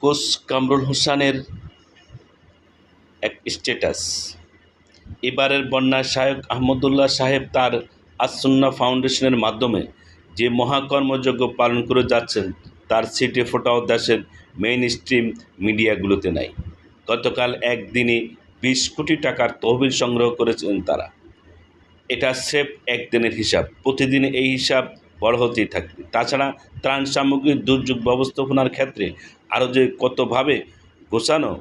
Coach Kamrul হোসেনের এক status. এবারের বন্যায় শায়খ আহমদুল্লাহ সাহেব তার আস-সুন্নাহ ফাউন্ডেশনের মাধ্যমে যে মহাকর্মযজ্ঞ পালন করে যাচ্ছেন তার ছিটে ফোঁটাও দেশের মেইনস্ট্রিম মিডিয়াগুলোতে নাই। গতকাল একদিনে ২০ কোটি টাকার তহবিল সংগ্রহ করেছেন তারা। এটা স্রেফ একদিনের হিসাব, প্রতিদিন এই হিসাব বড় হতেই থাকবে। তাছাড়া ত্রাণ সামগ্রী দুর্যোগ ব্যবস্থাপনার ক্ষেত্রে আরও যে কতভাবে গোছানো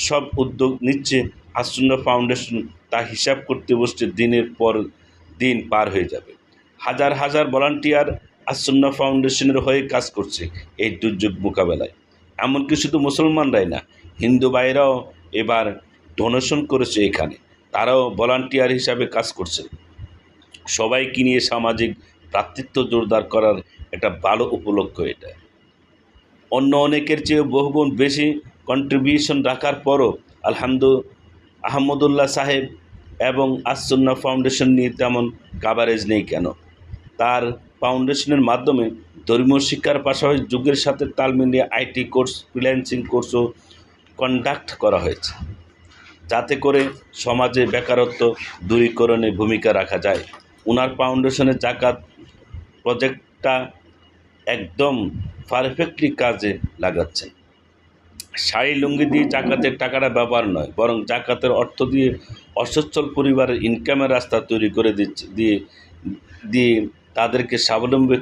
সব উদ্যোগ নিচ্ছে আস-সুন্নাহ ফাউন্ডেশন, তা হিসাব করতে বসতে দিনের পর দিন পার হয়ে যাবে। হাজার হাজার ভলান্টিয়ার আস-সুন্নাহ ফাউন্ডেশনের হয়ে কাজ করছে এই দুর্যোগ মোকাবেলায়। এমনকি শুধু মুসলমানরাই না, হিন্দু ভাইরাও এবার ডোনেশন করেছে এখানে, তারাও ভলান্টিয়ার হিসাবে কাজ করছে। সবাইকে নিয়ে সামাজিক ভ্রাতৃত্ব জোরদার করার একটা ভালো উপলক্ষ এটা। অন্য অনেকের চেয়ে বহুগুণ বেশি কন্ট্রিবিউশন রাখার পরও আহমদুল্লাহ সাহেব এবং আস-সুন্নাহ ফাউন্ডেশন নিয়ে তেমন কাভারেজ নেই কেন? তার ফাউন্ডেশনের মাধ্যমে ধর্মীয় শিক্ষার পাশাপাশি যুগের সাথে তাল মিলিয়ে আইটি কোর্স, ফ্রিল্যান্সিং কোর্সও কন্ডাক্ট করা হয়েছে, যাতে করে সমাজে বেকারত্ব দূরীকরণে ভূমিকা রাখা যায়। ওনার ফাউন্ডেশনের জাকাত প্রজেক্টটা একদম পারফেক্টলি কাজে লাগাচ্ছেন। শাড়ি লুঙ্গি দিয়ে জাকাতের টাকাটা ব্যাপার নয়, বরং জাকাতের অর্থ দিয়ে অসচ্ছল পরিবারের ইনকামের রাস্তা তৈরি করে দিয়ে তাদেরকে স্বাবলম্বী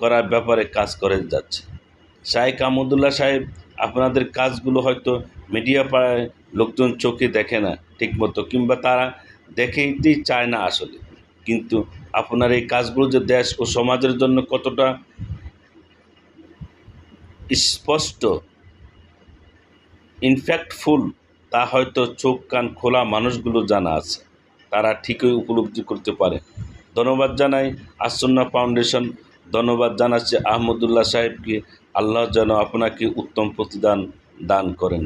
করার ব্যাপারে কাজ করে যাচ্ছে। শায়খ আহমদুল্লাহ সাহেব, আপনাদের কাজগুলো হয়তো মিডিয়া পাড়ায় লোকজন চোখে দেখে না ঠিকমতো, কিংবা তারা দেখেইতেই চায় না আসলে, কিন্তু আপনার এই কাজগুলো যে দেশ ও সমাজের জন্য কতটা স্পষ্ট, ইনফ্যাক্টফুল, তা হয়তো চোখ কান খোলা মানুষগুলো জানা আছে, তারা ঠিকই উপলব্ধি করতে পারে। ধন্যবাদ জানাই আস-সুন্নাহ ফাউন্ডেশন, ধন্যবাদ জানাচ্ছি আহমদুল্লাহ সাহেবকে। আল্লাহ যেন আপনাকে উত্তম প্রতিদান দান করেন।